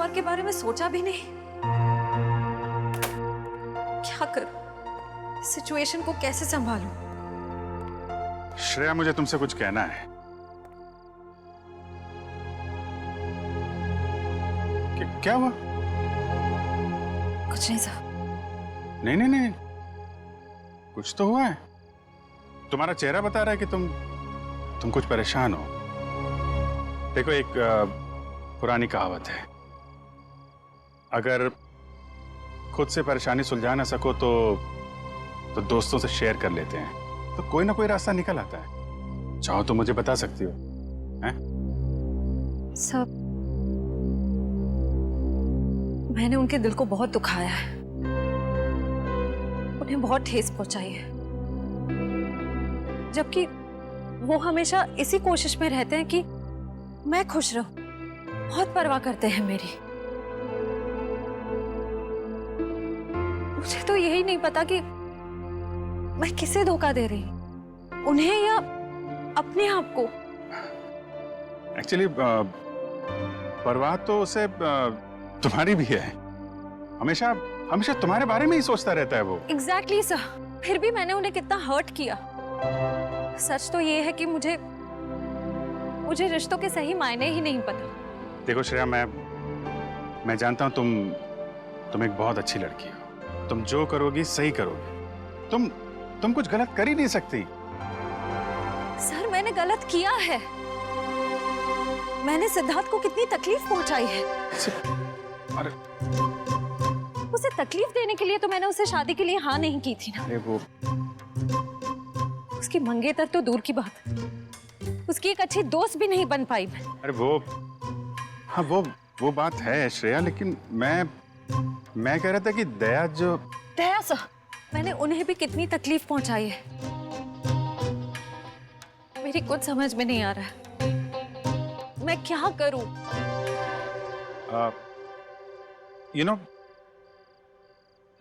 और के बारे में सोचा भी नहीं। क्या करूं? सिचुएशन को कैसे संभालूं? श्रेया, मुझे तुमसे कुछ कहना है। क्या हुआ? कुछ नहीं साहब। नहीं नहीं नहीं, कुछ तो हुआ है। तुम्हारा चेहरा बता रहा है कि तुम कुछ परेशान हो। देखो, एक पुरानी कहावत है, अगर खुद से परेशानी सुलझा ना सको तो दोस्तों से शेयर कर लेते हैं, तो कोई ना कोई रास्ता निकल आता है। चाहो तो मुझे बता सकती हो। हैं? सब मैंने उनके दिल को बहुत दुखाया है, उन्हें बहुत ठेस पहुंचाई है, जबकि वो हमेशा इसी कोशिश में रहते हैं कि मैं खुश रहूं। बहुत परवाह करते हैं मेरी। मुझे तो यही नहीं पता कि मैं किसे धोखा दे रही हूं, उन्हें या अपने आप को। एक्चुअली परवाह तो उसे तुम्हारी भी है। हमेशा हमेशा तुम्हारे बारे में ही सोचता रहता है वो। Exactly sir. फिर भी मैंने उन्हें कितना हर्ट किया। सच तो ये है कि मुझे रिश्तों के सही मायने ही नहीं पता। देखो श्रेया, मैं जानता हूं तुम एक बहुत अच्छी लड़की हो। तुम जो करोगी सही करोगी। तुम कुछ गलत कर ही नहीं सकती। सर, मैंने गलत किया है। मैंने सिद्धार्थ को कितनी तकलीफ पहुंचाई है। अरे उसे तकलीफ देने के लिए तो मैंने उसे शादी के लिए हाँ नहीं की थी ना। अरे वो उसकी मंगेतर तो दूर की बात, उसकी एक अच्छी दोस्त भी नहीं बन पाई मैं। अरे हाँ वो बात है श्रेया, लेकिन मैं कह रहा था कि दया सर, मैंने उन्हें भी कितनी तकलीफ पहुंचाई है। मेरी कुछ समझ में नहीं आ रहा है, मैं क्या करूं?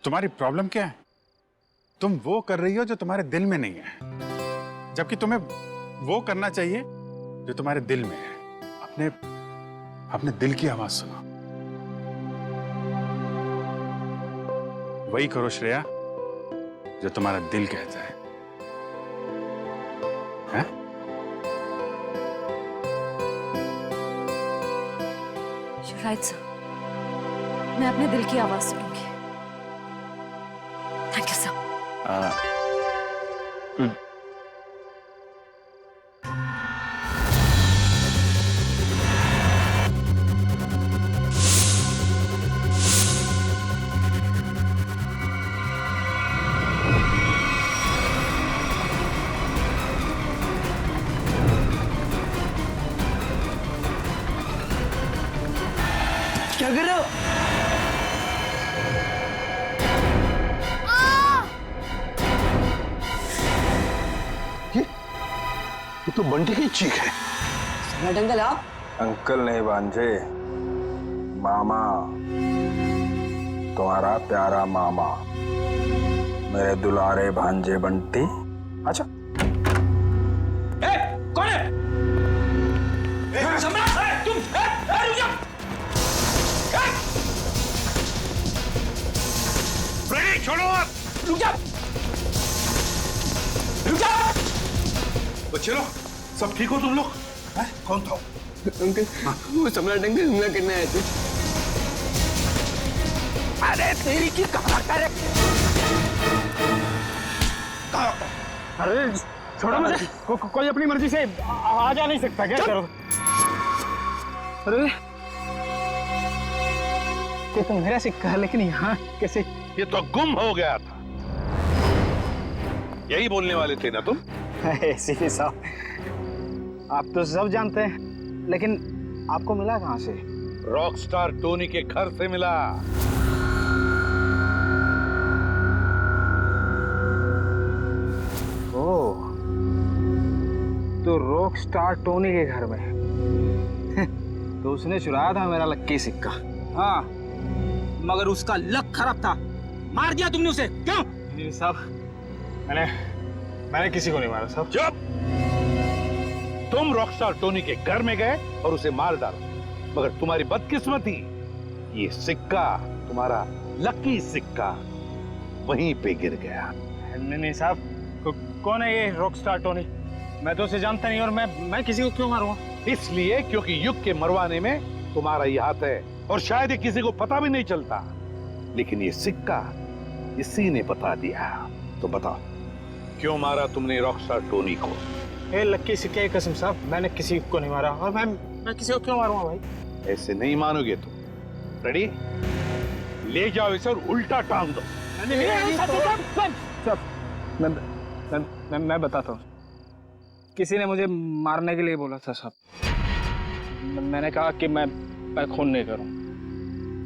तुम्हारी प्रॉब्लम क्या है? तुम वो कर रही हो जो तुम्हारे दिल में नहीं है, जबकि तुम्हें वो करना चाहिए जो तुम्हारे दिल में है। अपने दिल की आवाज सुनो। वही करो श्रेया जो तुम्हारा दिल कहता है। हैं? You're right, sir. मैं अपने दिल की आवाज सुनूंगी। Thank you sir. क्या कर रहे हो? ये तो बंटी की चीख है। सम्राट अंकल आप? अंकल नहीं भांजे, मामा, तुम्हारा प्यारा मामा, मेरे दुलारे भांजे बंटी। अच्छा कौन है? सम्राट, तुम रुक जा। छोड़ो आप। रुक जा। बच्चे लोग सब ठीक हो तुम लोग? कौन था? अंकल, वो सम्राट अंकल हमला करने आए थे। अरे तेरी की कहाँ करे? अरे छोड़ो मुझे। कोई अपनी मर्जी से आ जा नहीं सकता क्या? करो। अरे ये तो मेरा सिक्का है, लेकिन यहाँ कैसे? ये तो गुम हो गया था। यही बोलने वाले थे ना तुम? सीपी साहब, आप तो सब जानते हैं, लेकिन आपको मिला कहाँ से? रॉकस्टार टोनी के घर से मिला। ओह, तो रॉकस्टार टोनी के घर में तो उसने चुराया था मेरा लक्की सिक्का। हाँ, मगर उसका लक खराब था। मार दिया तुमने उसे, क्यों? जी साहब, मैंने किसी को नहीं मारा साहब। चुप! तुम रॉकस्टार टोनी के घर में गए और उसे मार डाला, मगर तुम्हारी बदकिस्मती ये सिक्का, तुम्हारा लकी सिक्का वहीं पे गिर गया। नहीं साहब, कौन है ये रॉकस्टार टोनी? मैं तो उसे जानता नहीं, और मैं किसी को क्यों मारूंगा? इसलिए क्योंकि युग के मरवाने में तुम्हारा ही हाथ है, और शायद ये किसी को पता भी नहीं चलता। लेकिन ये सिक्का इसी ने बता दिया। तो बताओ, क्यों मारा तुमने रॉकस्टार टोनी को? ए लक्की सिक्के की कसम साहब, मैंने किसी को नहीं मारा, और मैं किसी को क्यों मारूंगा भाई? ऐसे नहीं मानोगे तुम। रेडी? ले जाओ इसे और उल्टा टांग दो। मैं बताता हूँ। किसी ने मुझे मारने के लिए बोला था साहब। मैंने कहा कि मैं खून नहीं करूँ,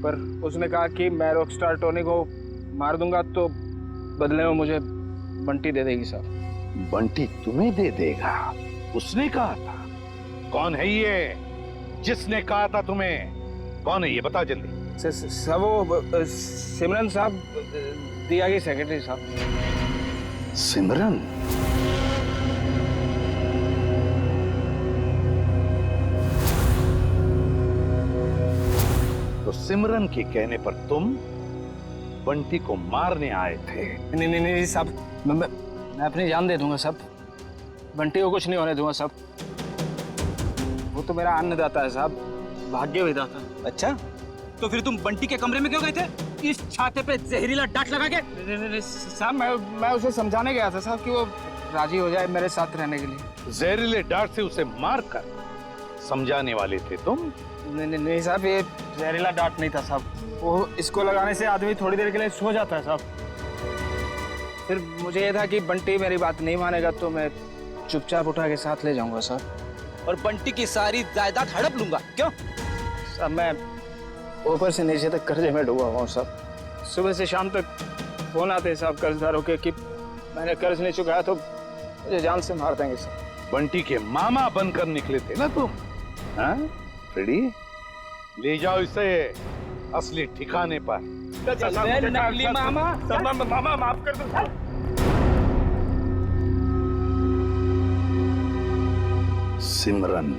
पर उसने कहा कि मैं रॉकस्टार टोनी को मार दूंगा तो बदले में मुझे बंटी दे देगी साहब। बंटी तुम्हें दे देगा? उसने कहा था? कौन है ये जिसने कहा था तुम्हें? कौन है ये, बता जल्दी। सब वो सिमरन साहब, दिया की सेक्रेटरी साहब। सिमरन? तो सिमरन के कहने पर तुम बंटी को मारने आए थे? नहीं साहब, मैं अपनी जान दे दूंगा साहब। बंटी को कुछ नहीं होने दूंगा साहब। वो तो मेरा अन्नदाता है साहब, भाग्य विधाता। अच्छा, तो फिर तुम बंटी के कमरे में क्यों गए थे? इस छाते पे जहरीला डांट लगा के? नहीं साहब, मैं उसे समझाने गया था साहब कि वो राजी हो जाए मेरे साथ रहने के लिए। जहरीले डांट से उसे मारकर समझाने वाले थे तुम? नहीं साहब, ये जहरीला डांट नहीं था साहब। वो इसको लगाने से आदमी थोड़ी देर के लिए सो जाता है साहब। फिर मुझे ये था कि बंटी मेरी बात नहीं मानेगा तो मैं चुपचाप उठा के साथ ले जाऊंगा साहब, और बंटी की सारी जायदाद हड़प लूंगा। क्यों साहब? मैं ऊपर से नीचे तक कर्जे में डूबा हुआ हूँ साहब। सुबह से शाम तक फोन आते हैं साहब कर्जदारों के कि मैंने कर्ज नहीं चुकाया तो मुझे जान से मार देंगे साहब। बंटी के मामा बनकर निकले थे ना तुम? हाँ? रेडी? ले जाओ इसे असली ठिकाने पर। नकली मामा। मामा माफ कर दो साहब। सिमरन,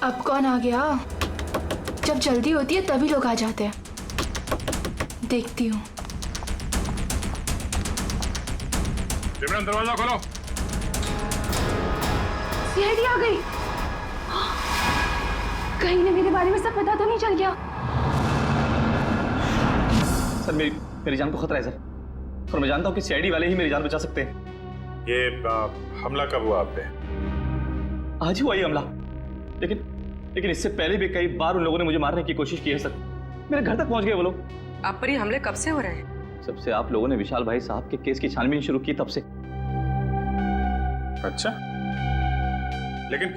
अब कौन आ गया? जब जल्दी होती है तभी लोग आ जाते हैं। देखती हूँ। सिमरन, दरवाजा खोलो। सीआईडी आ गई। कहीं ने मेरे बारे में सब पता तो नहीं चल गया? सर, मेरी जान को खतरा है सर, और मैं जानता हूँ कि सीआईडी वाले ही मेरी जान बचा सकते हैं। ये हमला कब हुआ आप पे? आज ही हुआ ये हमला, लेकिन इससे पहले भी कई बार उन लोगों ने मुझे मारने की कोशिश की है सर। मेरे घर तक पहुंच गए वो लोग। आप पर ये हमले कब से हो रहे हैं? जब से आप लोगों ने विशाल भाई साहब के केस की छानबीन शुरू की तब से। अच्छा, लेकिन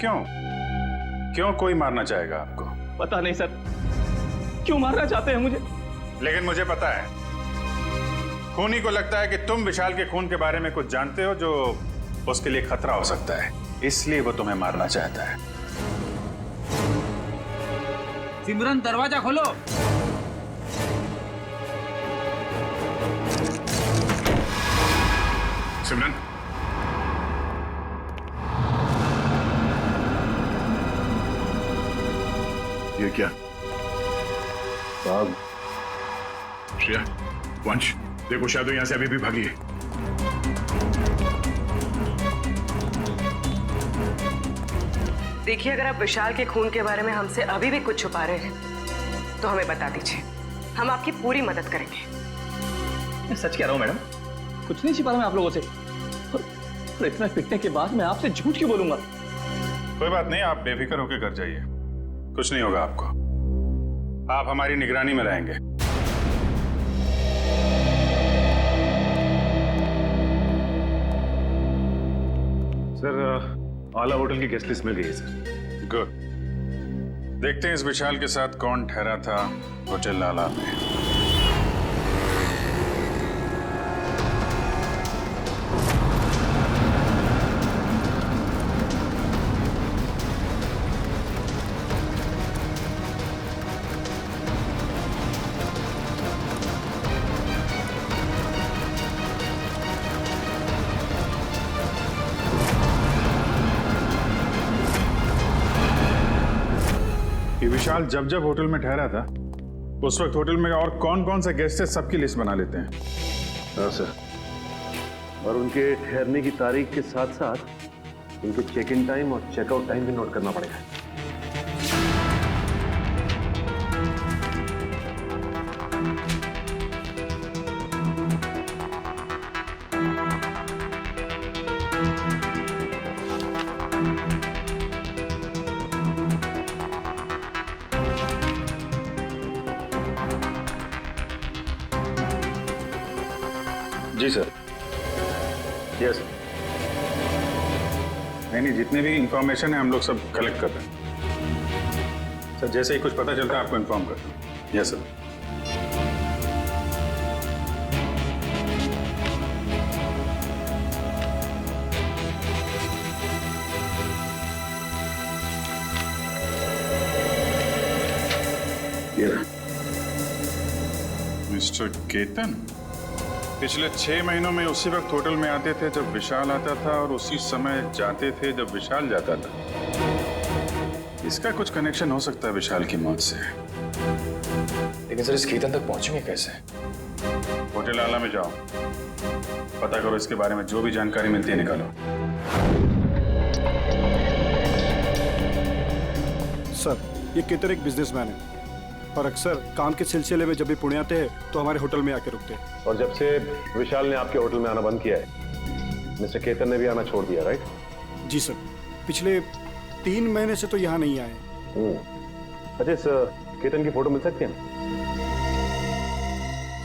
क्यों कोई मारना चाहेगा आपको? पता नहीं सर, क्यों मारना चाहते हैं मुझे। लेकिन मुझे पता है, खूनी को लगता है कि तुम विशाल के खून के बारे में कुछ जानते हो जो उसके लिए खतरा हो सकता है, इसलिए वो तुम्हें मारना चाहता है। सिमरन, दरवाजा खोलो। सिमरन, ये क्या? साहब, श्रेया, वंश, देखो शायद यहाँ से अभी भी भागी है। देखिए, अगर आप विशाल के खून के बारे में हमसे अभी भी कुछ छुपा रहे हैं तो हमें बता दीजिए, हम आपकी पूरी मदद करेंगे। मैं सच कह रहा हूँ मैडम, कुछ नहीं छिपा रहा मैं आप लोगों से, और इतना पिटने के बाद मैं आपसे झूठ क्यों बोलूंगा? कोई बात नहीं, आप बेफिक्र होकर घर जाइए, कुछ नहीं होगा आपको। आप हमारी निगरानी में रहेंगे। सर, आला होटल की गेस्ट लिस्ट मिल गई है सर। गुड। देखते हैं इस विशाल के साथ कौन ठहरा था होटल आला में। विशाल जब जब होटल में ठहरा था उस वक्त होटल में और कौन कौन से गेस्ट है सबकी लिस्ट बना लेते हैं। हाँ सर, और उनके ठहरने की तारीख के साथ साथ उनके चेक इन टाइम और चेकआउट टाइम भी नोट करना पड़ेगा। जी सर। यस। नहीं, जितने भी इंफॉर्मेशन है हम लोग सब कलेक्ट कर रहे हैं सर। जैसे ही कुछ पता चलता है आपको इन्फॉर्म करता हूँ। Yes sir. मिस्टर केतन पिछले 6 महीनों में उसी वक्त होटल में आते थे जब विशाल आता था और उसी समय जाते थे जब विशाल जाता था। इसका कुछ कनेक्शन हो सकता है विशाल की मौत से। लेकिन सर इस केतन तक पहुंचेंगे कैसे? होटल आला में जाओ, पता करो इसके बारे में जो भी जानकारी मिलती है निकालो। सर ये केतन एक बिजनेसमैन है और अक्सर काम के सिलसिले में जब भी पुणे आते हैं तो हमारे होटल में आके रुकते हैं। और जब से विशाल ने आपके होटल में आना बंद किया है मिस्टर केतन ने भी आना छोड़ दिया, राइट? जी सर, पिछले 3 महीने से तो यहाँ नहीं आए। अच्छा, इस केतन की फोटो मिल सकती है?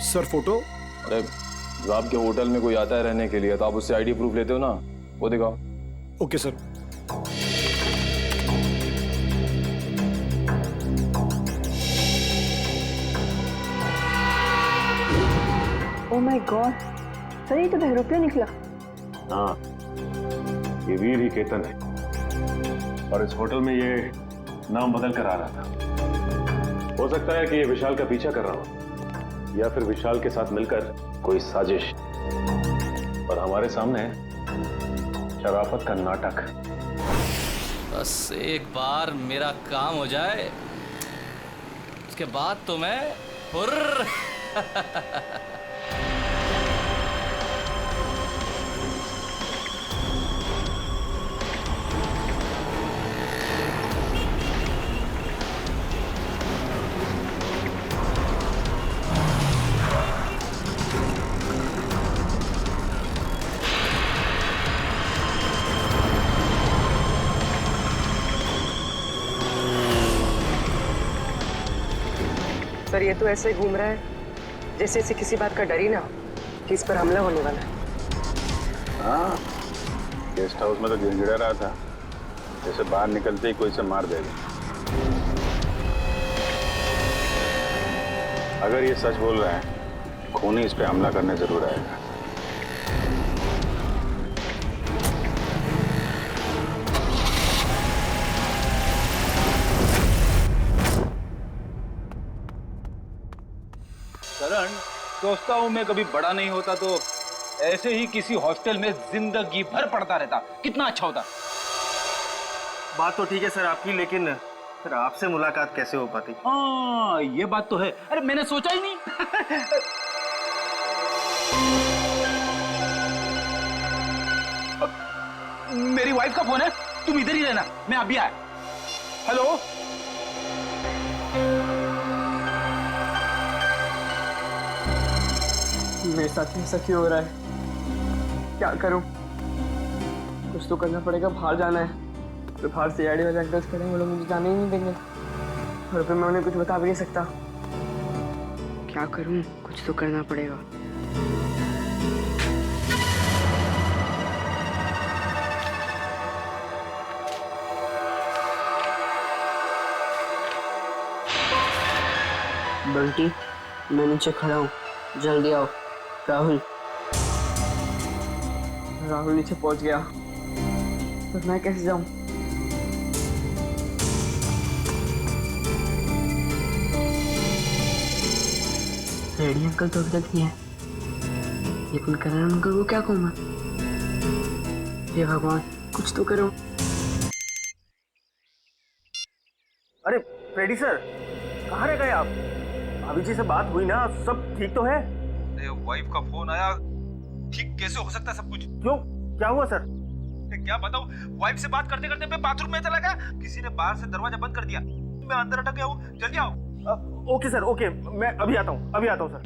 Sir photo? अरे जब आपके होटल में कोई आता है रहने के लिए तो आप उससे आईडी प्रूफ लेते हो ना, वो दिखाओ। Okay sir. Oh my God, sir ये तो बहरूपिया निकला। हाँ, ये वीर ही केतन है और इस होटल में ये नाम बदल कर आ रहा था। हो सकता है कि ये विशाल का पीछा कर रहा हो या फिर विशाल के साथ मिलकर कोई साजिश, और हमारे सामने शराफत का नाटक। बस एक बार मेरा काम हो जाए उसके बाद तो मैं हुर्र। सर ये तो ऐसे घूम रहा है जैसे इसे किसी बात का डर ही ना हो कि इस पर हमला होने वाला है। हाँ, गेस्ट हाउस में तो गिड़गिड़ा रहा था जैसे बाहर निकलते ही कोई से मार देगा। अगर ये सच बोल रहा है खूनी इस पे हमला करने जरूर आएगा। करण, सोचता हूँ मैं कभी बड़ा नहीं होता तो ऐसे ही किसी हॉस्टल में जिंदगी भर पढ़ता रहता, कितना अच्छा होता। बात तो ठीक है सर आपकी, लेकिन फिर आपसे मुलाकात कैसे हो पाती? हाँ ये बात तो है। अरे मैंने सोचा ही नहीं। मेरी वाइफ का फोन है, तुम इधर ही रहना, मैं अभी आया। हेलो, मेरे साथ ऐसा क्यों हो रहा है? क्या करूं? कुछ तो करना पड़ेगा। बाहर जाना है तो बाहर से आईडी वाले अंकल्स खड़े हैं, वो लोग मुझे जाने ही नहीं देंगे और फिर मैं उन्हें कुछ बता भी नहीं सकता। क्या करूं? कुछ तो करना पड़ेगा। बंटी, मैं नीचे खड़ा हूँ, जल्दी आओ। राहुल नीचे पहुंच गया, तो मैं कैसे जाऊं? रेडी अंकल तो अभी तक नहीं है, लेकिन करण अंकल को क्या कहूँ मैं? हे भगवान, कुछ तो करो। अरे फ्रेडी सर, कहाँ रह गए आप? भाभी जी से बात हुई ना? सब ठीक तो है? वाइफ का फोन आया, ठीक कैसे हो सकता है सब कुछ? क्यों, क्या हुआ सर? क्या बताऊं, वाइफ से बात करते करते मैं बाथरूम में चला गया, किसी ने बाहर से दरवाजा बंद कर दिया, मैं अंदर अटक गया हूँ, जल्दी आओ। ओके सर, ओके, मैं अभी आता हूँ सर।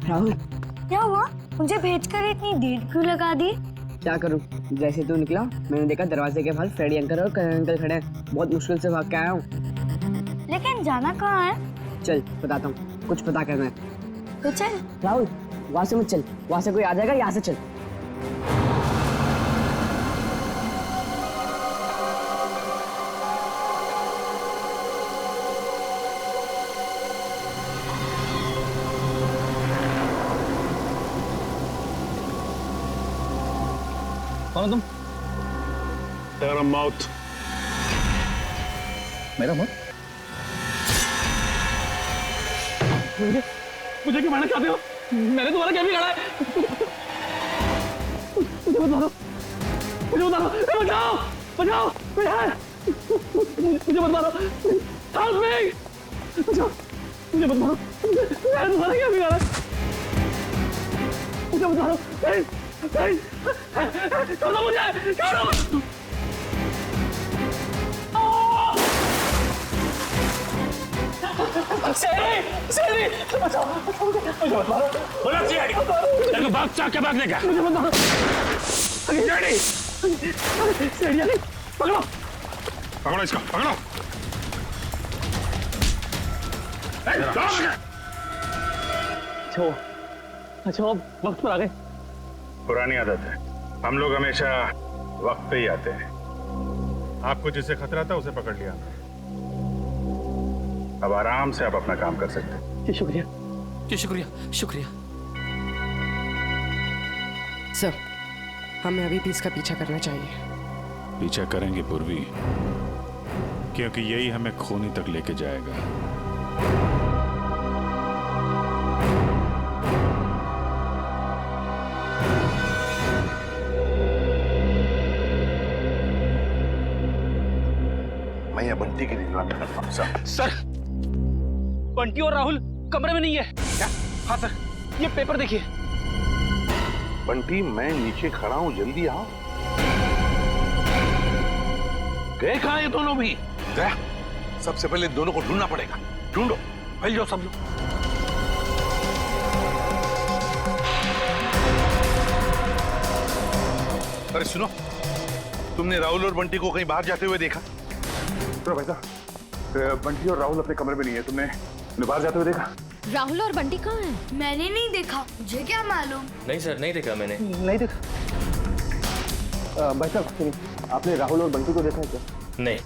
राहुल, क्या हुआ? मुझे भेजकर इतनी देर क्यों लगा दी? क्या करूं, जैसे तू निकला मैंने देखा दरवाजे के बाहर फ्रेडी अंकल और करण अंकल खड़े हैं। बहुत मुश्किल से भाग के आया हूँ। लेकिन जाना कहाँ है? चल बताता हूँ, कुछ पता करना है तो चल। राहुल, वहां से मत चल, वहां से कोई आ जाएगा, यहाँ से चल। कौन हो तुम? तेरा मौत। मेरा मौत? मुझे क्यों मारना चाहते हो? मैंने तुम्हारा क्या बिगाड़ा है? मुझे मत मारो, मुझे मत मारो, बचाओ, बचाओ, कोई है? मुझे मत मारो, हेल्प मी, बचाओ, मुझे मत मारो, मैंने तुम्हारा क्या बिगाड़ा? मुझे मत मारो, छोड़ो मुझे, छोड़ो। शेरी, बचाओ, मुझे मत मारो। बोला शेरी, तेरे को भाग चाक के भागने का। मुझे मत मारो। शेरी, शेरी, पकड़ो, पकड़ो इसको, पकड़ो। अच्छा, वक्त पर आ गए। पुरानी आदत है, हम लोग हमेशा वक्त पे ही आते हैं। आपको जिससे खतरा था उसे पकड़ लिया, अब आराम से आप अपना काम कर सकते हैं। जी शुक्रिया, जी शुक्रिया, शुक्रिया। सर, हमें अभी भी इसका पीछा करना चाहिए। पीछा करेंगे पूर्वी, क्योंकि यही हमें खूनी तक लेके जाएगा। मैं ये बंटी की निगरानी करता हूँ सर, बंटी और राहुल कमरे में नहीं है। क्या? हाँ सर, ये पेपर देखिए। बंटी, मैं नीचे खड़ा हूँ, जल्दी आओ। गए कहाँ ये दोनों भी? गया, सबसे पहले दोनों को ढूंढना पड़ेगा। ढूंढो, फैल जाओ सब लोग। अरे सुनो, तुमने राहुल और बंटी को कहीं बाहर जाते हुए देखा? तो भाई साहब, बंटी और राहुल अपने कमरे में नहीं है, तुमने बाहर जाते हुए देखा? राहुल और बंटी कहाँ हैं? मैंने नहीं देखा, मुझे क्या मालूम। नहीं सर, नहीं देखा मैंने। नहीं देखा। भाई साहब सुनिए, आपने राहुल और बंटी को देखा है क्या? नहीं।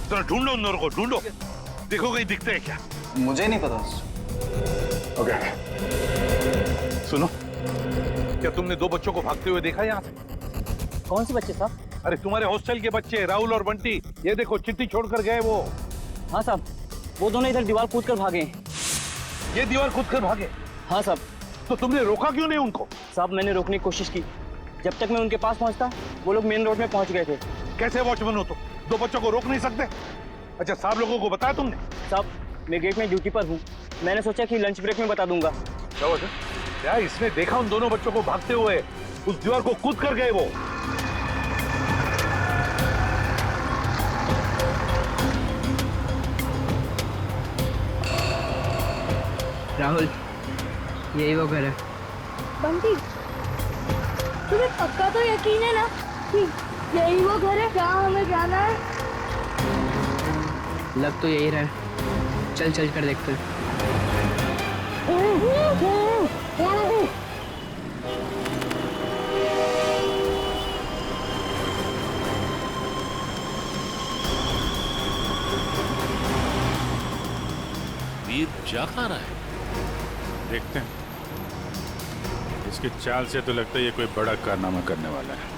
तो ढूंढो उन दोनों को, ढूंढो, देखो कहीं दिखते हैं क्या। मुझे नहीं पता। ओके, सुनो, क्या तुमने दो बच्चों को भागते हुए देखा यहाँ से? कौन से बच्चे साहब? अरे तुम्हारे हॉस्टल के बच्चे, राहुल और बंटी। ये देखो, चिट्ठी छोड़कर गए वो। हाँ साहब, वो दोनों इधर दीवार कूद कर भागे। ये दीवार कूद कर भागे? हाँ साहब। तो तुमने रोका क्यों नहीं उनको? साहब, मैंने रोकने की कोशिश की, जब तक मैं उनके पास पहुंचता वो लोग मेन रोड में पहुंच गए थे। कैसे वॉचमैन हो तुम? दो बच्चों को रोक नहीं सकते? अच्छा, साहब लोगों को बताया तुमने? साहब, मैं गेट में ड्यूटी पर हूँ, मैंने सोचा कि लंच ब्रेक में बता दूंगा। क्या इसने देखा उन दोनों बच्चों को भागते हुए? उस दीवार को कूद कर गए वो। राहुल, यही वो घर है। बंटी, तुम्हें पक्का तो यकीन है ना कि यही वो घर है जहाँ हमें जाना है? लग तो यही रहा है, चल चल कर देखते हैं। वीर जा कहाँ रहा है? देखते हैं, इसकी चाल से तो लगता है ये कोई बड़ा कारनामा करने वाला है।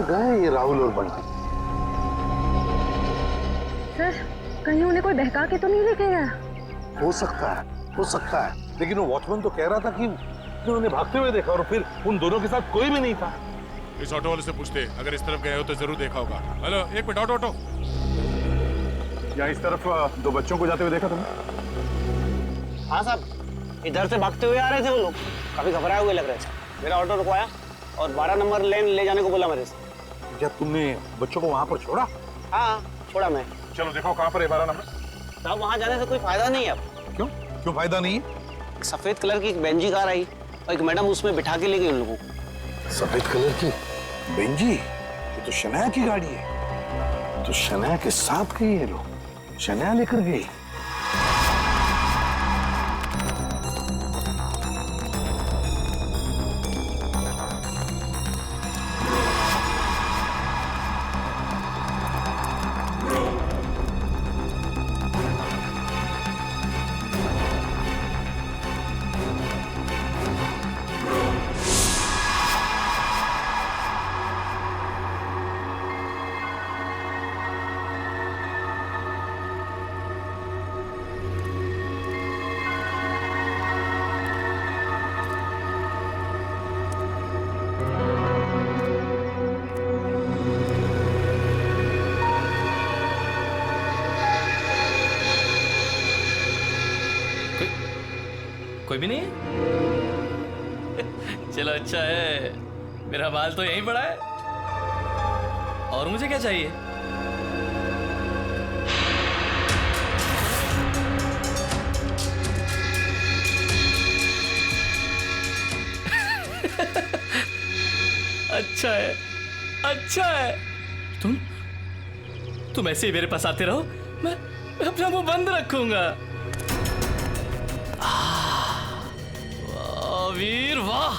कहाँ गए ये राहुल और बंटी? सर कहीं उन्हें कोई बहका के तो नहीं लेके गया? हो सकता है, लेकिन वो वॉचमैन तो कह रहा था कि उन्हें भागते हुए देखा और फिर उन दोनों के साथ कोई भी नहीं था। इस ऑटो वाले से पूछते, अगर इस तरफ गए हो तो जरूर देखा होगा। हेलो, एक मिनट, ऑटो। यहाँ इस तरफ दो बच्चों को जाते हुए देखा तुमने? हाँ साहब, इधर से भागते हुए आ रहे थे वो लोग, काफी घबराए हुए लग रहे थे। मेरा ऑटो रुकवाया और 12 नंबर लेन ले जाने को बोला मेरे से। क्या तुमने बच्चों को वहाँ पर छोड़ा? हाँ छोड़ा मैं। चलो देखो कहाँ पर है 12 नंबर। साहब वहाँ जाने से कोई फायदा नहीं है अब। क्यों फायदा नहीं है? एक सफेद कलर की एक बेंजी कार आई और एक मैडम उसमें बिठा के ले गई उन लोगों को। सफेद कलर की बेंजी? ये तो शनाया की गाड़ी है। तो शनाया के साथ गई है लोग, शनाया लेकर गई। कोई भी नहीं है? चलो अच्छा है, मेरा माल तो यहीं पड़ा है। और मुझे क्या चाहिए? अच्छा है। तुम ऐसे ही मेरे पास आते रहो, मैं अपना मुंह बंद रखूंगा। वीर वाह,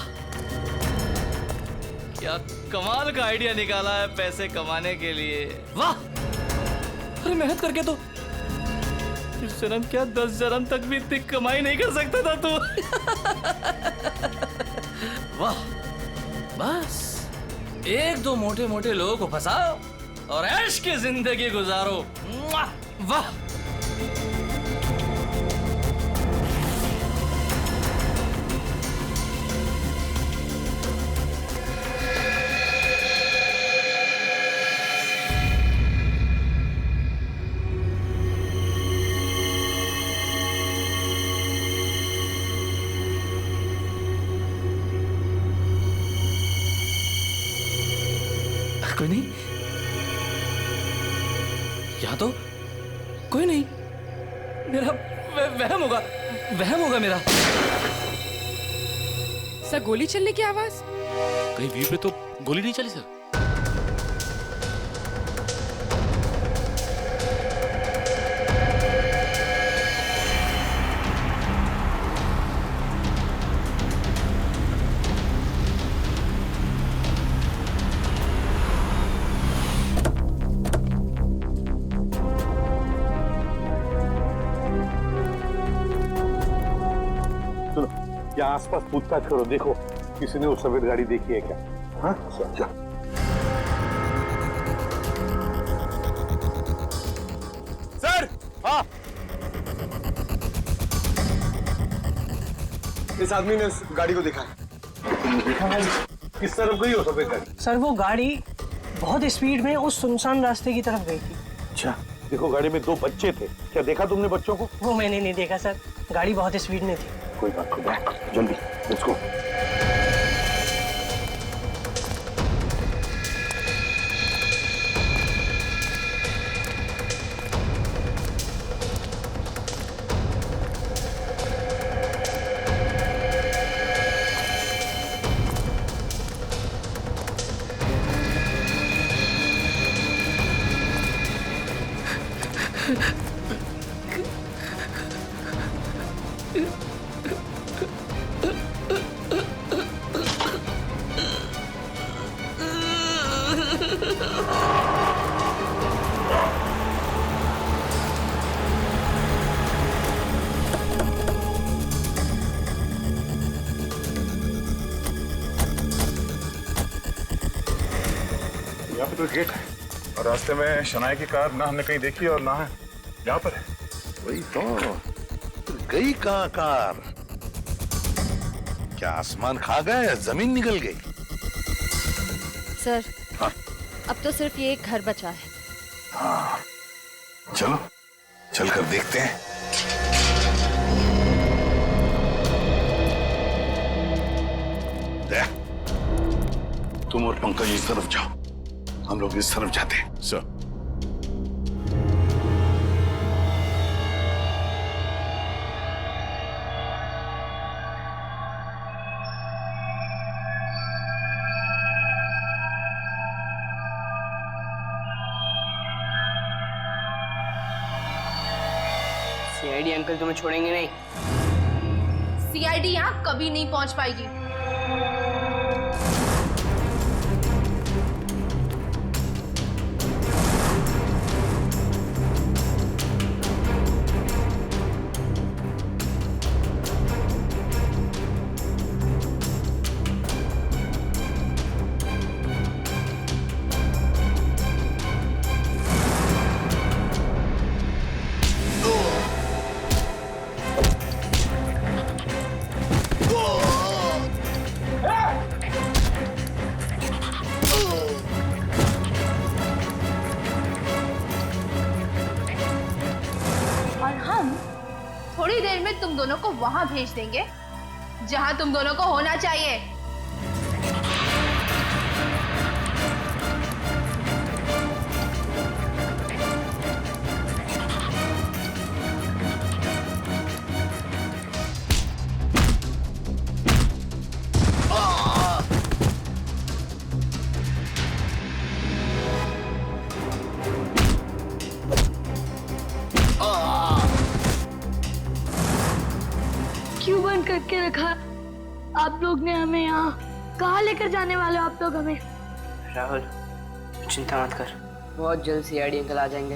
क्या कमाल का आइडिया निकाला है पैसे कमाने के लिए। वाह, अरे मेहनत करके तो इस जन्म क्या 10 जन्म तक भी इतनी कमाई नहीं कर सकता था तू। वाह, बस एक दो मोटे मोटे लोगों को फंसाओ और ऐश की जिंदगी गुजारो। वाह, कोई नहीं, यहाँ तो कोई नहीं। मेरा वहम होगा मेरा। सर गोली चलने की आवाज? कहीं वीर पे तो गोली नहीं चली सर। यहाँ आसपास पूछताछ करो, देखो किसी ने वो सफेद गाड़ी देखी है क्या? हाँ चल। सर, हाँ, इस आदमी ने इस गाड़ी को देखा है। देखा है? किस तरफ गई हो सफेद गाड़ी? सर वो गाड़ी बहुत स्पीड में उस सुनसान रास्ते की तरफ गई थी। अच्छा, देखो गाड़ी में 2 बच्चे थे, क्या देखा तुमने बच्चों को? वो मैंने नहीं देखा सर, गाड़ी बहुत स्पीड में थी। कोई बात नहीं, जल्दी लेट्स गो। तो गेट है और रास्ते में शनाया की कार ना हमने कहीं देखी और ना है यहाँ पर है। वही तो गई कहाँ कार? क्या आसमान खा गया या जमीन निकल गई? सर हाँ? अब तो सिर्फ ये एक घर बचा है। हाँ चलो चलकर देखते हैं। तुम और पंकज इस तरफ जाओ, हम लोग इस तरफ जाते हैं। सर सीआईडी अंकल तुम्हें छोड़ेंगे नहीं। सीआईडी यहाँ कभी नहीं पहुंच पाएगी। थोड़ी देर में तुम दोनों को वहां भेज देंगे जहां तुम दोनों को होना चाहिए। क्यों बंद करके रखा आप लोग ने हमें यहाँ? कहाँ लेकर जाने वाले हो आप लोग हमें? राहुल चिंता मत कर, बहुत जल्द सीआईडी अंकल आ जाएंगे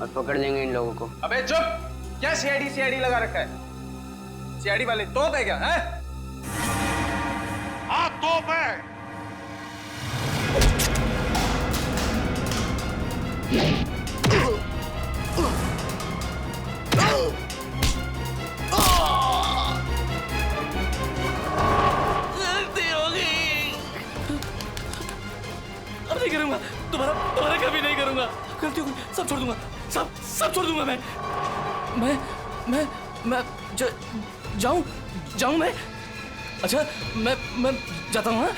और पकड़ लेंगे इन लोगों को। अबे चुप! क्या सीआईडी लगा रखा है? सीआईडी वाले तोप है क्या? हैं? हाँ तोप है। अब नहीं करूंगा, तुम्हारा कभी नहीं करूंगा। गलती हो गई, सब छोड़ दूंगा, सब छोड़ दूंगा मैं जाऊं मैं? अच्छा मैं जाता हूँ। हाँ?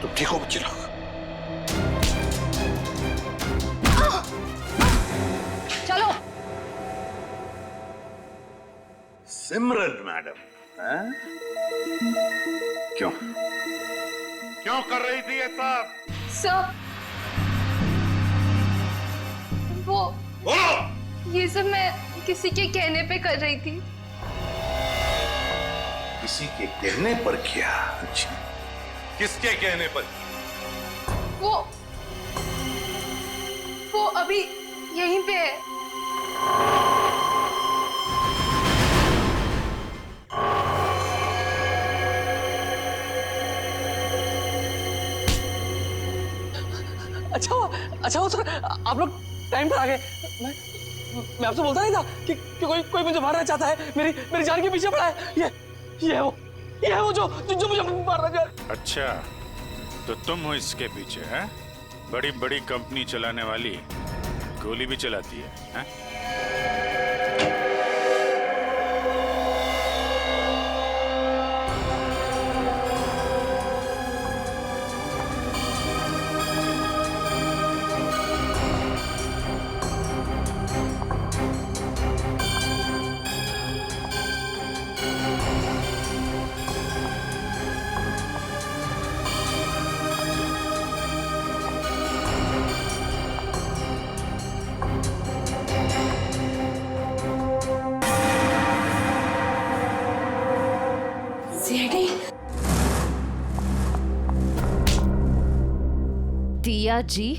तुम ठीक हो बच्चे लोग? चलो। सिमरन मैडम, हैं? क्यों कर रही थी ये सब? सर वो ये सब मैं किसी के कहने पे कर रही थी। किसी के कहने पर किया? अच्छा, किसके कहने पर? वो अभी यहीं पे है। अच्छा हो सर, आप लोग टाइम पर आ गए। मैं आपसे बोलता नहीं था कि कोई मुझे मारना चाहता है, मेरी जान के पीछे पड़ा है। ये है वो जो मुझे मारना चाह। अच्छा, तो तुम हो इसके पीछे? हैं? बड़ी कंपनी चलाने वाली गोली भी चलाती है? दिया जी,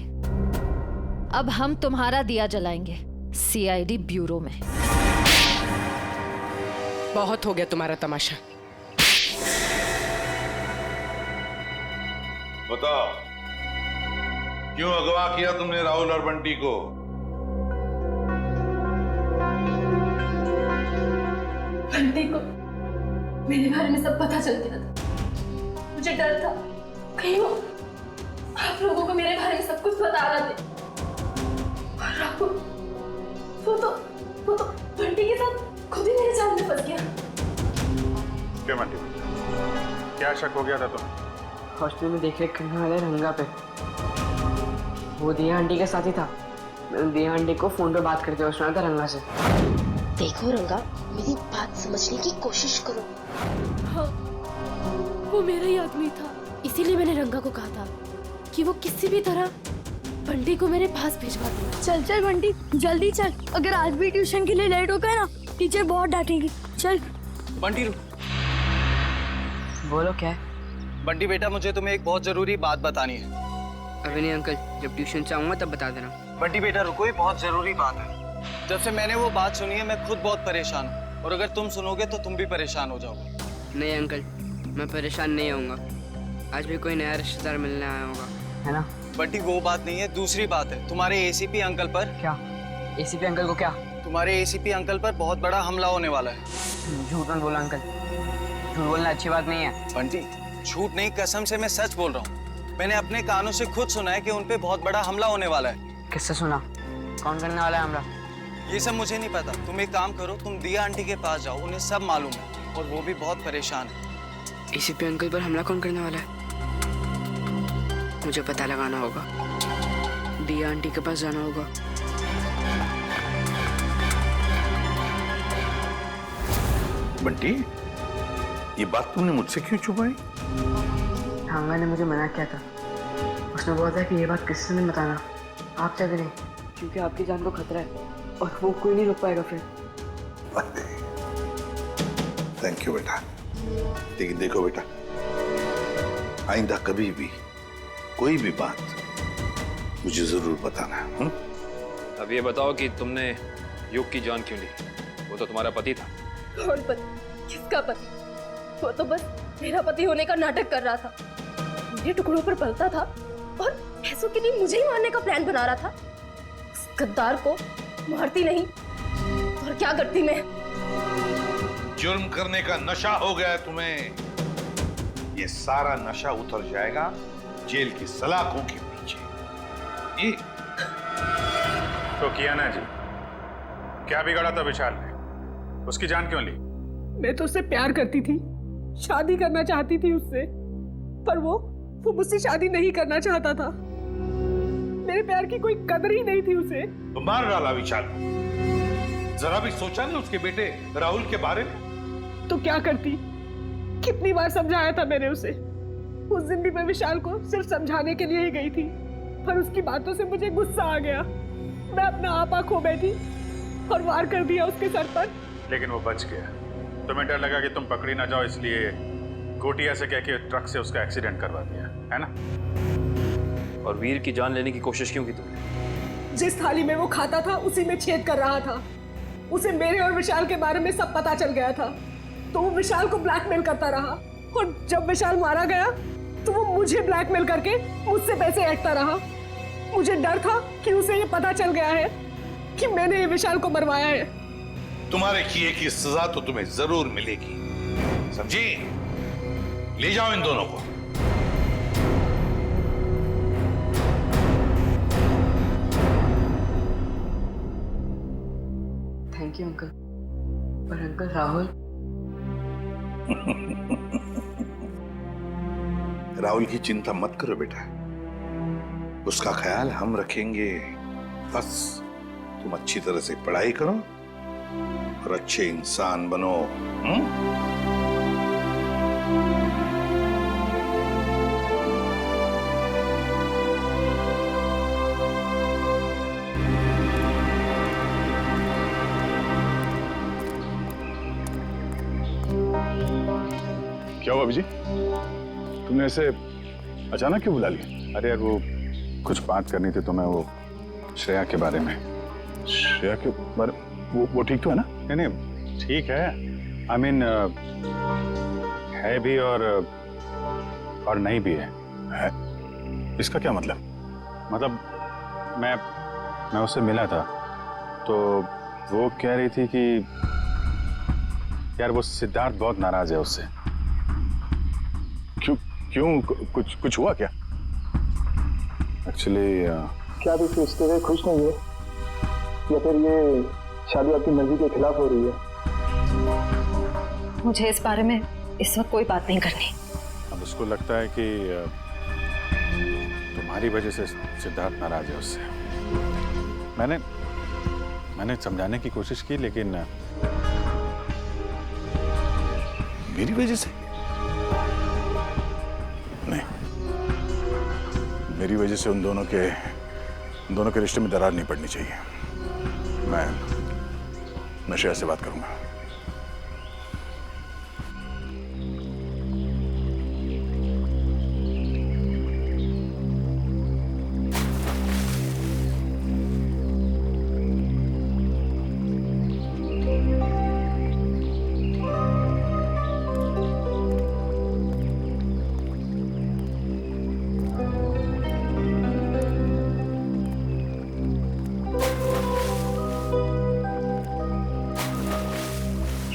अब हम तुम्हारा दिया जलाएंगे सीआईडी ब्यूरो में। बहुत हो गया तुम्हारा तमाशा। बताओ, क्यों अगवा किया तुमने राहुल और बंटी को? बंटी को मेरे बारे में सब पता चल गया था। मुझे डर था कहीं वो आप लोगों को मेरे बारे में सब कुछ बता रहा थे। और राहुल वो तो बंटी के साथ खुद ही मेरे जाल में फंस गया। क्यों बंटी, क्या शक हो गया था तुम्हें? हॉस्टल में देख रेख करने वाले रंगा पे वो दिया आंटी के साथ ही था। मैंने दिया आंटी को फोन पे बात करते हुए सुना था रंगा से। देखो रंगा, मेरी बात समझने की कोशिश करो। हाँ, वो मेरा ही आदमी था, इसीलिए मैंने रंगा को कहा था कि वो किसी भी तरह बंटी को मेरे पास भिजवा दे। चल चल बंटी, जल्दी चल, अगर आज भी ट्यूशन के लिए लेट हो गए ना टीचर बहुत डांटेगी। चल बंटी रुक। बोलो क्या है? बंटी बेटा, मुझे तुम्हें एक बहुत जरूरी बात बतानी है। अभी नहीं अंकल, जब ट्यूशन से आऊंगा तब बता देना। बंटी बेटा रुको, ये बहुत जरूरी बात है। जब से मैंने वो बात सुनी है मैं खुद बहुत परेशान हूँ, और अगर तुम सुनोगे तो तुम भी परेशान हो जाओगे। नहीं अंकल, मैं परेशान नहीं होऊंगा। आज भी कोई नया रिश्तेदार मिलने आया होगा, है ना? बंटी वो बात नहीं है, दूसरी बात है। तुम्हारे एसीपी अंकल पर। क्या एसीपी अंकल को? क्या तुम्हारे एसीपी अंकल पर बहुत बड़ा हमला होने वाला है। झूठ मत बोला अंकल, झूठ बोलना अच्छी बात नहीं है। बंटी झूठ नहीं, कसम से मैं सच बोल रहा हूँ। मैंने अपने कानों से खुद सुना है कि उन पे बहुत बड़ा हमला होने वाला है। किससे सुना? कौन करने वाला है हमला? ये सब मुझे नहीं पता। तुम एक काम करो, तुम दिया आंटी के पास जाओ, उन्हें सब मालूम है और वो भी बहुत परेशान है। एसीपी अंकल पर हमला कौन करने वाला है? मुझे पता लगाना होगा, दिया आंटी के पास जाना होगा। बंटी, ये बात तुमने मुझसे क्यों छुपाई? ठांगा ने मुझे मना किया था। उसने बोला था कि ये बात किसी से नहीं बताना, आपसे भी नहीं, क्योंकि आपकी जान को खतरा है और वो कोई नहीं रोक पाएगा फिर। थैंक यू बेटा। लेकिन देखो बेटा, आइंदा कभी भी कोई भी बात मुझे जरूर बताना। अब ये बताओ कि तुमने युग की जान क्यों ली? वो तो तुम्हारा पति था। कौन पति? किसका पति? वो तो बस मेरा पति होने का नाटक कर रहा था, मेरे टुकड़ों पर पलता था और पैसों के लिए मुझे ही मारने का प्लान बना रहा था। उस गद्दार को मारती नहीं और क्या करती मैं? जुर्म करने का नशा हो गया है तुम्हें। ये सारा नशा उतर जाएगा जेल की सलाखों के पीछे। ये तो किया ना जी, क्या बिगाड़ा था विशाल ने? उसकी जान क्यों ली? मैं तो उससे प्यार करती थी, शादी करना चाहती थी उससे, पर वो मुझसे शादी नहीं करना चाहता था। मेरे प्यार की कोई कदर ही नहीं थी उसे। तो मार डाला विशाल को। जरा भी सोचा नहीं उसके बेटे राहुल के बारे में? तो क्या करती? कितनी बार समझाया था मैंने उसे। उस दिन भी मैं विशाल को सिर्फ समझाने के लिए ही गई थी, पर उसकी बातों से मुझे गुस्सा आ गया। मैं अपना आपा खो बैठी और वार कर दिया उसके सर पर। लेकिन वो बच गया। तुम्हें डर लगा कि तुम पकड़ी ना जाओ, इसलिए गोटिया से कह के ट्रक से उसका एक्सीडेंट करवा दिया, है ना? और वीर की जान लेने की कोशिश क्यों की तुमने? जिस थाली में वो खाता था उसी में छेद कर रहा था। उसे मेरे और विशाल के बारे में सब पता चल गया था, तो वो विशाल को ब्लैकमेल करता रहा। और जब विशाल मारा गया तो वो मुझे ब्लैकमेल करके मुझसे पैसे ऐंठता रहा। मुझे डर था कि उसे ये पता चल गया है कि मैंने ये विशाल को मरवाया है। तुम्हारे किए की सजा तो तुम्हें जरूर मिलेगी, समझी? ले जाओ इन दोनों को। Thank you uncle. पर अंकल राहुल राहुल की चिंता मत करो बेटा, उसका ख्याल हम रखेंगे। बस तुम अच्छी तरह से पढ़ाई करो और अच्छे इंसान बनो। क्या हुआ अभिजी? तुमने ऐसे अचानक क्यों बुला लिया? अरे यार वो कुछ बात करनी थी तुम्हें, वो श्रेया के बारे में। श्रेया के बारे वो ठीक तो है ना? नहीं नहीं ठीक है, आई मीन है भी और नहीं भी है। इसका क्या मतलब? मतलब मैं उससे मिला था तो वो कह रही थी कि यार वो सिद्धार्थ बहुत नाराज है उससे। क्यों कुछ हुआ क्या? एक्चुअली क्या आप इस रिश्ते से खुश नहीं है, या फिर ये शादी आपकी मर्जी के खिलाफ हो रही है? मुझे इस बारे में इस वक्त कोई बात नहीं करनी। अब उसको लगता है कि तुम्हारी वजह से सिद्धार्थ नाराज है उससे। मैंने समझाने की कोशिश की, लेकिन मेरी वजह से नहीं, मेरी वजह से उन दोनों के रिश्ते में दरार नहीं पड़नी चाहिए। मैं श्रेया से बात करूंगा।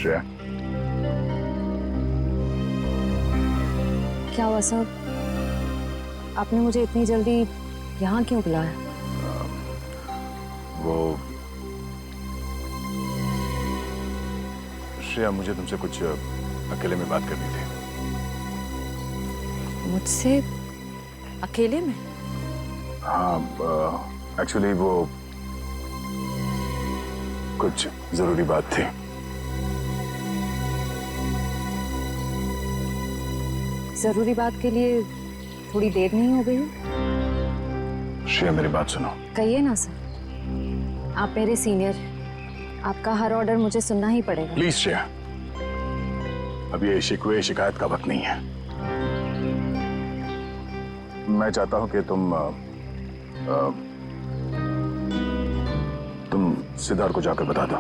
श्रेया, क्या हुआ साहब, आपने मुझे इतनी जल्दी यहाँ क्यों बुलाया? वो श्रेया, मुझे तुमसे कुछ अकेले में बात करनी थी। मुझसे अकेले में? हाँ, एक्चुअली वो कुछ जरूरी बात थी। जरूरी बात के लिए थोड़ी देर नहीं हो गई? श्रेया, मेरी बात सुनो। कहिए ना सर, आप मेरे सीनियर, आपका हर ऑर्डर मुझे सुनना ही पड़ेगा। प्लीज श्रेया, अब ये शिकवे शिकायत का वक्त नहीं है। मैं चाहता हूं कि तुम सिद्धार्थ को जाकर बता दो।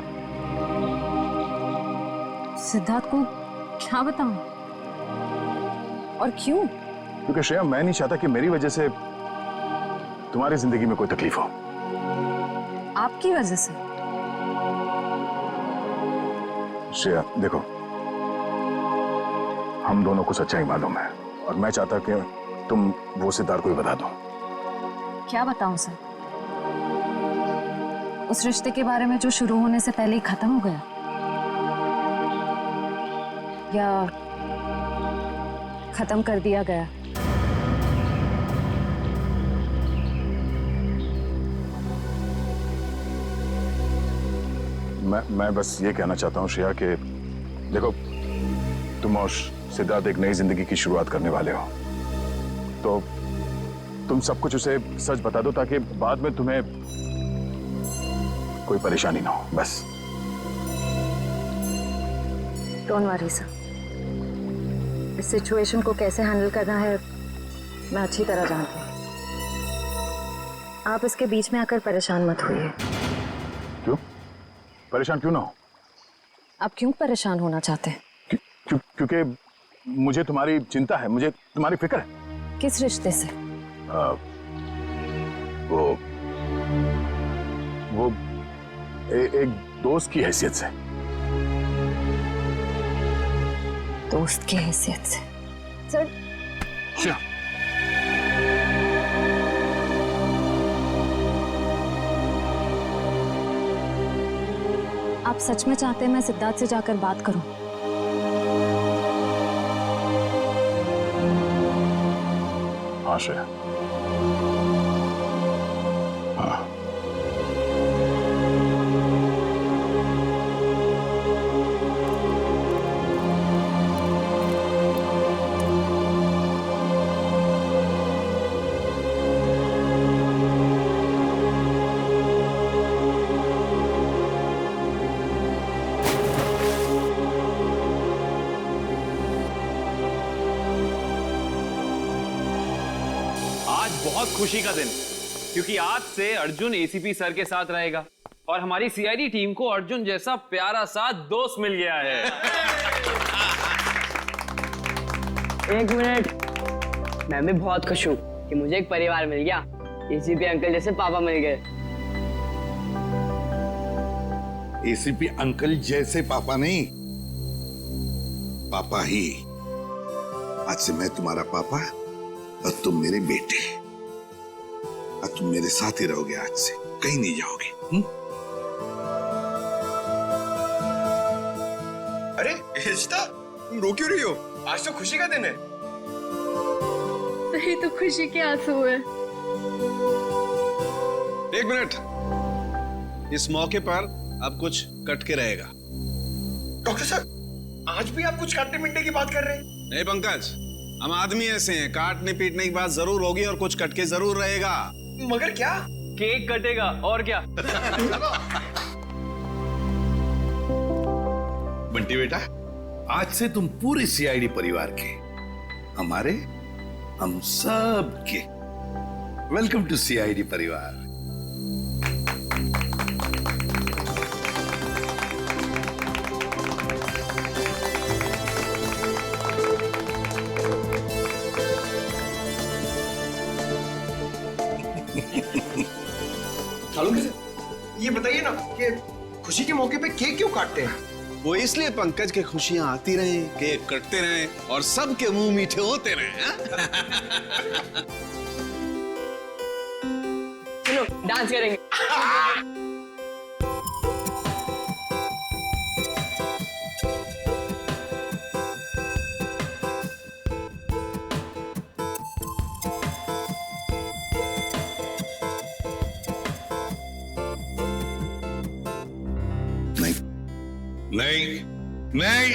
सिद्धार्थ को क्या बताऊं? और क्यों? क्योंकि श्रेया, मैं नहीं चाहता कि मेरी वजह से तुम्हारी जिंदगी में कोई तकलीफ हो। आपकी वजह से? श्रेया देखो, हम दोनों को सच्चाई मालूम है और मैं चाहता कि तुम वो सिद्धार्थ को ही बता दो। क्या बताऊं सर? उस रिश्ते के बारे में जो शुरू होने से पहले ही खत्म हो गया, या खत्म कर दिया गया? मैं बस ये कहना चाहता हूँ श्रेया कि देखो, तुम और सिद्धार्थ एक नई जिंदगी की शुरुआत करने वाले हो, तो तुम सब कुछ उसे सच बता दो ताकि बाद में तुम्हें कोई परेशानी ना हो। बस डोंट वरी सर, इस सिचुएशन को कैसे हैंडल करना है मैं अच्छी तरह जानती हूँ। आप इसके बीच में आकर परेशान मत होइए। क्यों? परेशान क्यों ना हो? आप क्यों परेशान होना चाहते हैं? क्योंकि मुझे तुम्हारी चिंता है, मुझे तुम्हारी फिक्र है। किस रिश्ते से? वो एक दोस्त की हैसियत से। दोस्त की हैसियत से? सर क्या? आप सच में चाहते हैं मैं सिद्धार्थ से जाकर बात करूं? हाँ श्रेया, हाँ। बहुत खुशी का दिन, क्योंकि आज से अर्जुन एसीपी सर के साथ रहेगा और हमारी सीआईडी टीम को अर्जुन जैसा प्यारा सा दोस्त मिल गया है। एक मिनट, मैं भी बहुत खुश हूँ कि मुझे एक परिवार मिल गया। एसीपी अंकल जैसे पापा मिल गए। एसीपी अंकल जैसे पापा नहीं, पापा ही। आज से मैं तुम्हारा पापा और तुम मेरे बेटे, और तुम मेरे साथ ही रहोगे। आज से कहीं नहीं जाओगे। अरे इशिता, तुम रो क्यों रही हो? आज तो खुशी का दिन है। सही तो खुशी के आंसू है। एक मिनट, इस मौके पर अब कुछ कट के रहेगा। डॉक्टर साहब, आज भी आप कुछ काटने पीटने की बात कर रहे हैं? नहीं पंकज, हम आदमी ऐसे हैं, काटने पीटने की बात जरूर होगी और कुछ कट के जरूर रहेगा। मगर क्या? केक कटेगा और क्या। बंटी बेटा, आज से तुम पूरे सीआईडी परिवार के, हमारे, हम सब के वेलकम टू सीआईडी परिवार। ये बताइए ना कि खुशी के मौके पे केक क्यों काटते हैं? वो इसलिए पंकज के खुशियां आती रहें, केक कटते रहें और सबके मुंह मीठे होते रहें। चलो डांस करेंगे। नहीं, नहीं,